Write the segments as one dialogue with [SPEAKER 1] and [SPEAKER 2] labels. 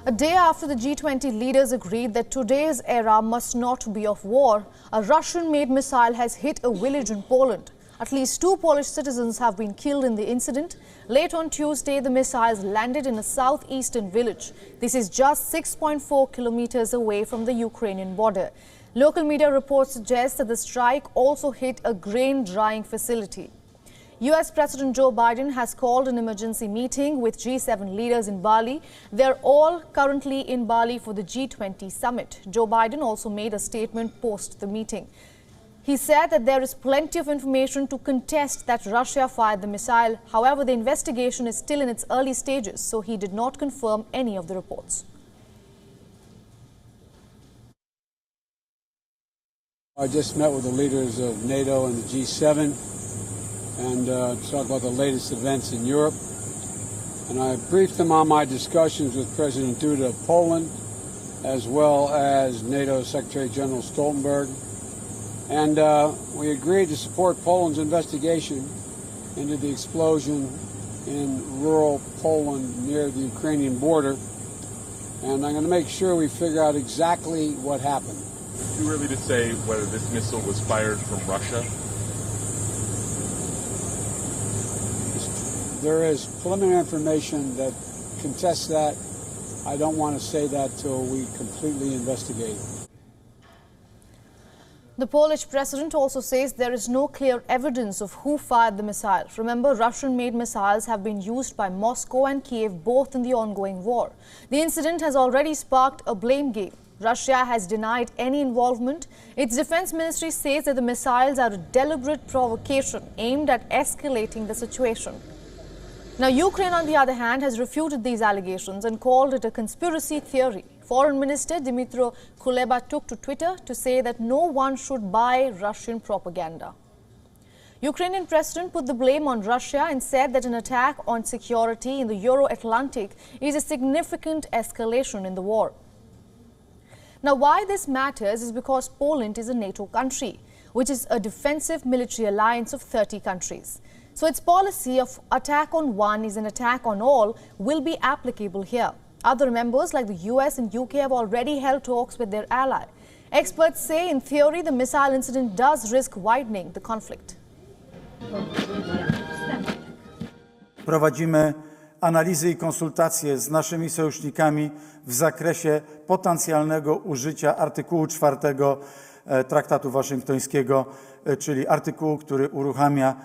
[SPEAKER 1] A day after the G20 leaders agreed that today's era must not be of war, a Russian-made missile has hit a village in Poland. At least 2 Polish citizens have been killed in the incident. Late on Tuesday, the missiles landed in a southeastern village. This is just 6.4 kilometers away from the Ukrainian border. Local media reports suggest that the strike also hit a grain drying facility. US President Joe Biden has called an emergency meeting with G7 leaders in Bali. They're all currently in Bali for the G20 summit. Joe Biden also made a statement post the meeting. He said that there is plenty of information to contest that Russia fired the missile. However, the investigation is still in its early stages, so he did not confirm any of the reports.
[SPEAKER 2] I just met with the leaders of NATO and the G7 and talk about the latest events in Europe. And I briefed them on my discussions with President Duda of Poland, as well as NATO Secretary General Stoltenberg. And we agreed to support Poland's investigation into the explosion in rural Poland near the Ukrainian border. And I'm going to make sure we figure out exactly what happened.
[SPEAKER 3] Too early to say whether this missile was fired from Russia?
[SPEAKER 2] There is preliminary information that contests that. I don't want to say that till we completely investigate.
[SPEAKER 1] The Polish president also says there is no clear evidence of who fired the missile. Remember, Russian-made missiles have been used by Moscow and Kiev both in the ongoing war. The incident has already sparked a blame game. Russia has denied any involvement. Its defense ministry says that the missiles are a deliberate provocation aimed at escalating the situation. Now, Ukraine, on the other hand, has refuted these allegations and called it a conspiracy theory. Foreign Minister Dmytro Kuleba took to Twitter to say that no one should buy Russian propaganda. Ukrainian president put the blame on Russia and said that an attack on security in the Euro-Atlantic is a significant escalation in the war. Now, why this matters is because Poland is a NATO country, which is a defensive military alliance of 30 countries. So its policy of attack on one is an attack on all will be applicable here. Other members like the US and UK have already held talks with their ally. Experts say, in theory, the missile incident does risk widening the conflict.
[SPEAKER 4] Prowadzimy analizy i konsultacje z naszymi sojusznikami w zakresie potencjalnego użycia artykułu 4 Traktatu Waszyngtońskiego, czyli artykułu, który uruchamia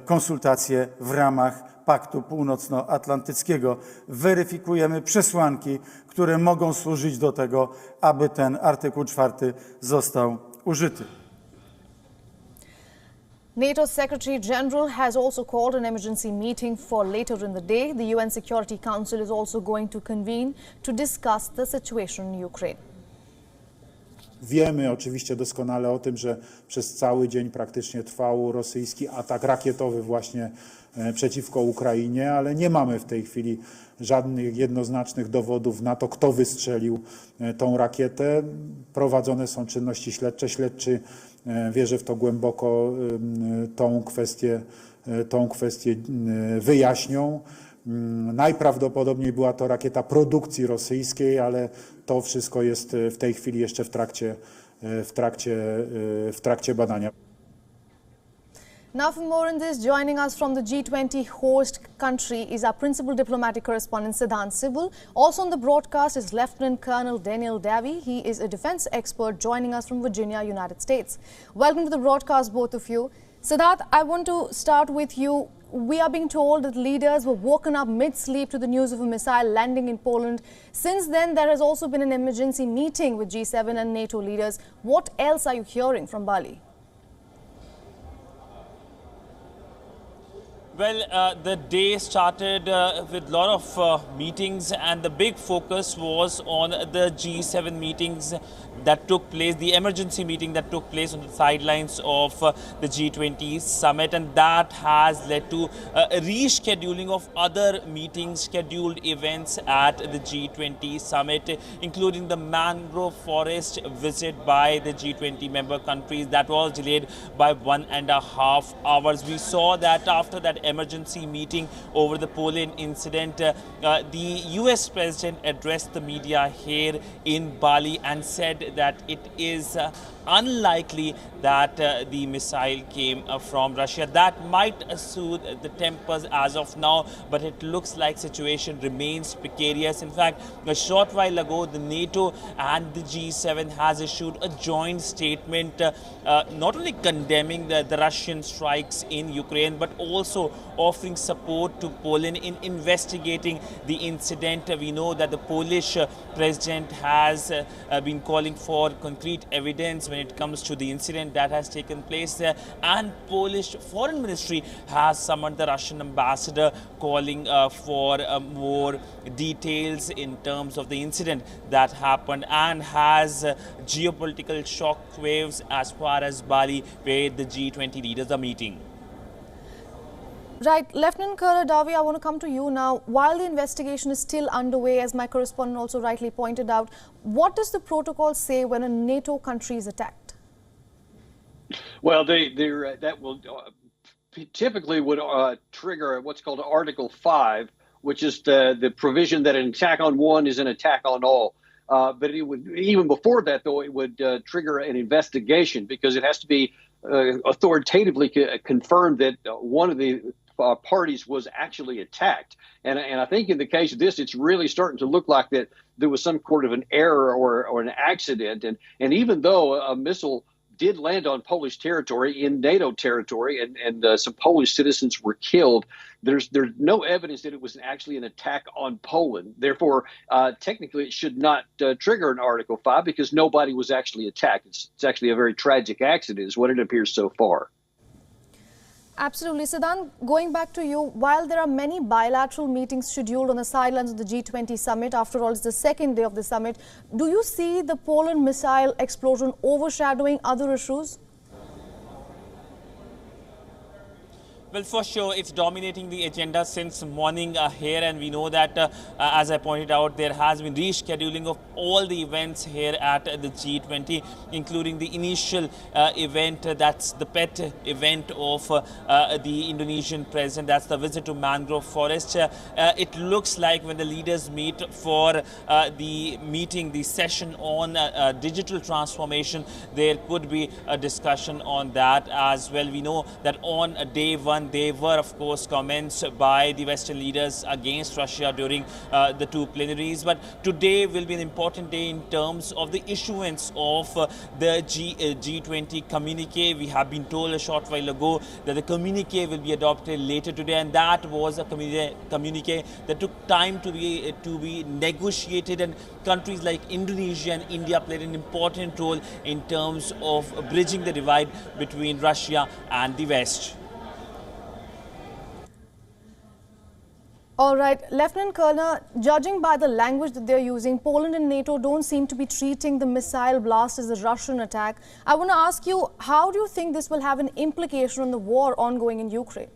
[SPEAKER 4] konsultacje w ramach Paktu Północnoatlantyckiego. Weryfikujemy przesłanki, które mogą służyć do tego, aby ten artykuł 4 został użyty.
[SPEAKER 1] NATO Secretary General has also called an emergency meeting for later in the day. The UN Security Council is also going to convene to discuss the situation in Ukraine.
[SPEAKER 5] Wiemy oczywiście doskonale o tym, że przez cały dzień praktycznie trwał rosyjski atak rakietowy właśnie przeciwko Ukrainie, ale nie mamy w tej chwili żadnych jednoznacznych dowodów na to, kto wystrzelił tą rakietę. Prowadzone są czynności śledcze. Śledczy, wierzę w to głęboko, tą kwestię wyjaśnią. Najprawdopodobniej była to rakieta produkcji rosyjskiej, ale to wszystko jest w tej chwili jeszcze w trakcie badania.
[SPEAKER 1] Now for more on this, joining us from the G20 host country is our principal diplomatic correspondent Siddhant Sibul. Also on the broadcast is Lieutenant Colonel Daniel Davy. He is a defense expert joining us from Virginia, United States. Welcome to the broadcast, both of you. Siddhant, I want to start with you. We are being told that leaders were woken up mid-sleep to the news of a missile landing in Poland. Since then, there has also been an emergency meeting with G7 and NATO leaders. What else are you hearing from Bali?
[SPEAKER 6] Well, the day started with a lot of meetings, and the big focus was on the G7 meetings that took place, the emergency meeting that took place on the sidelines of the G20 summit, and that has led to a rescheduling of other meetings, scheduled events at the G20 summit, including the mangrove forest visit by the G20 member countries that was delayed by 1.5 hours. We saw that after that emergency meeting over the Poland incident, the US president addressed the media here in Bali and said that it is unlikely that the missile came from Russia. That might soothe the tempers as of now, but it looks like situation remains precarious. In fact, a short while ago, the NATO and the G7 has issued a joint statement not only condemning the Russian strikes in Ukraine, but also offering support to Poland in investigating the incident. We know that the Polish president has been calling for concrete evidence when it comes to the incident that has taken place there, and Polish foreign ministry has summoned the Russian ambassador calling for more details in terms of the incident that happened, and has geopolitical shock waves as far as Bali, where the G20 leaders are meeting.
[SPEAKER 1] Right. Lieutenant Colonel Davi, I want to come to you now. While the investigation is still underway, as my correspondent also rightly pointed out, what does the protocol say when a NATO country is attacked?
[SPEAKER 7] Well, that will typically would trigger what's called Article 5, which is the provision that an attack on one is an attack on all. But it would, even before that, though, it would trigger an investigation, because it has to be authoritatively confirmed that one of the parties was actually attacked. And I think in the case of this, it's really starting to look like that there was some sort of an error or an accident. And even though a missile did land on Polish territory, in NATO territory, and some Polish citizens were killed, there's no evidence that it was actually an attack on Poland. Therefore, technically, it should not trigger an Article 5, because nobody was actually attacked. It's actually a very tragic accident, is what it appears so far.
[SPEAKER 1] Absolutely. Siddhant, going back to you, while there are many bilateral meetings scheduled on the sidelines of the G20 summit, after all, it's the second day of the summit, do you see the Poland missile explosion overshadowing other issues?
[SPEAKER 6] Well, for sure, it's dominating the agenda since morning here, and we know that, as I pointed out, there has been rescheduling of all the events here at the G20, including the initial event, that's the pet event of the Indonesian president, that's the visit to mangrove forest. It looks like when the leaders meet for the meeting, the session on digital transformation, there could be a discussion on that as well. We know that on day one, there were, of course, comments by the Western leaders against Russia during the two plenaries. But today will be an important day in terms of the issuance of the G20 communique. We have been told a short while ago that the communique will be adopted later today, and that was a communique that took time to be negotiated, and countries like Indonesia and India played an important role in terms of bridging the divide between Russia and the West.
[SPEAKER 1] All right, Lieutenant Colonel, judging by the language that they're using, Poland and NATO don't seem to be treating the missile blast as a Russian attack. I want to ask you, how do you think this will have an implication on the war ongoing in Ukraine?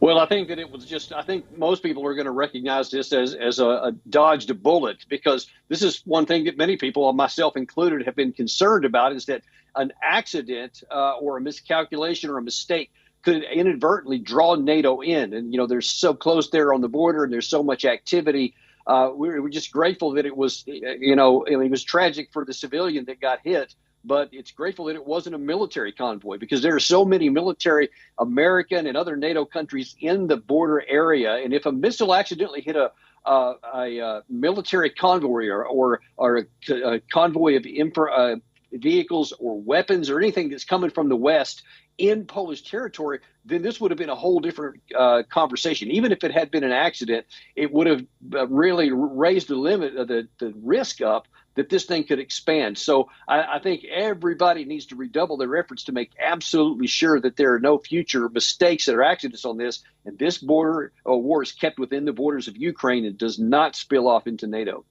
[SPEAKER 7] Well, I think that it was just, I think most people are going to recognize this as a dodged bullet, because this is one thing that many people, myself included, have been concerned about, is that an accident or a miscalculation or a mistake could inadvertently draw NATO in. And, you know, they're so close there on the border, and there's so much activity. We're just grateful that it was, you know, it was tragic for the civilian that got hit, but it's grateful that it wasn't a military convoy, because there are so many military American and other NATO countries in the border area. And if a missile accidentally hit a military convoy or a convoy of vehicles or weapons or anything that's coming from the West in Polish territory, then this would have been a whole different conversation. Even if it had been an accident, it would have really raised the limit of the risk up that this thing could expand. So I think everybody needs to redouble their efforts to make absolutely sure that there are no future mistakes or accidents on this, and this border war is kept within the borders of Ukraine and does not spill off into NATO.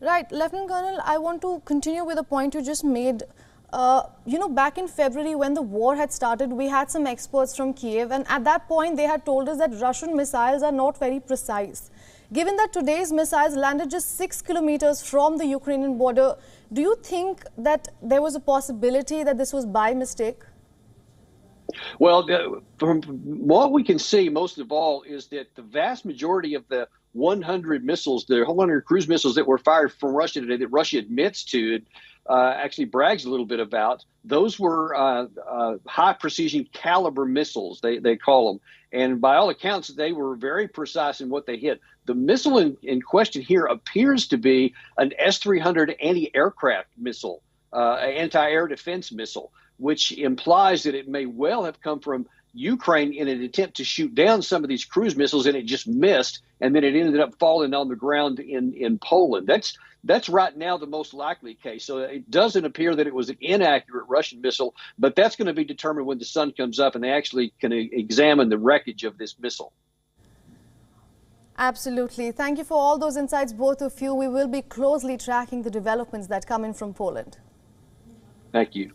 [SPEAKER 1] Right, Lieutenant Colonel, I want to continue with a point you just made. You know, back in February, when the war had started, we had some experts from Kiev, and at that point they had told us that Russian missiles are not very precise. Given that today's missiles landed just 6 kilometers from the Ukrainian border, do you think that there was a possibility that this was by mistake?
[SPEAKER 7] Well, from what we can see, most of all, is that the vast majority of the 100 missiles, the 100 cruise missiles that were fired from Russia today, that Russia admits to, actually brags a little bit about, those were high precision caliber missiles, they call them. And by all accounts, they were very precise in what they hit. The missile in question here appears to be an S-300 anti-aircraft missile, anti-air defense missile, which implies that it may well have come from Ukraine in an attempt to shoot down some of these cruise missiles, and it just missed, and then it ended up falling on the ground in Poland. That's right now the most likely case. So it doesn't appear that it was an inaccurate Russian missile, but that's going to be determined when the sun comes up and they actually can examine the wreckage of this missile.
[SPEAKER 1] Absolutely. Thank you for all those insights, both of you. We will be closely tracking the developments that come in from Poland.
[SPEAKER 7] Thank you.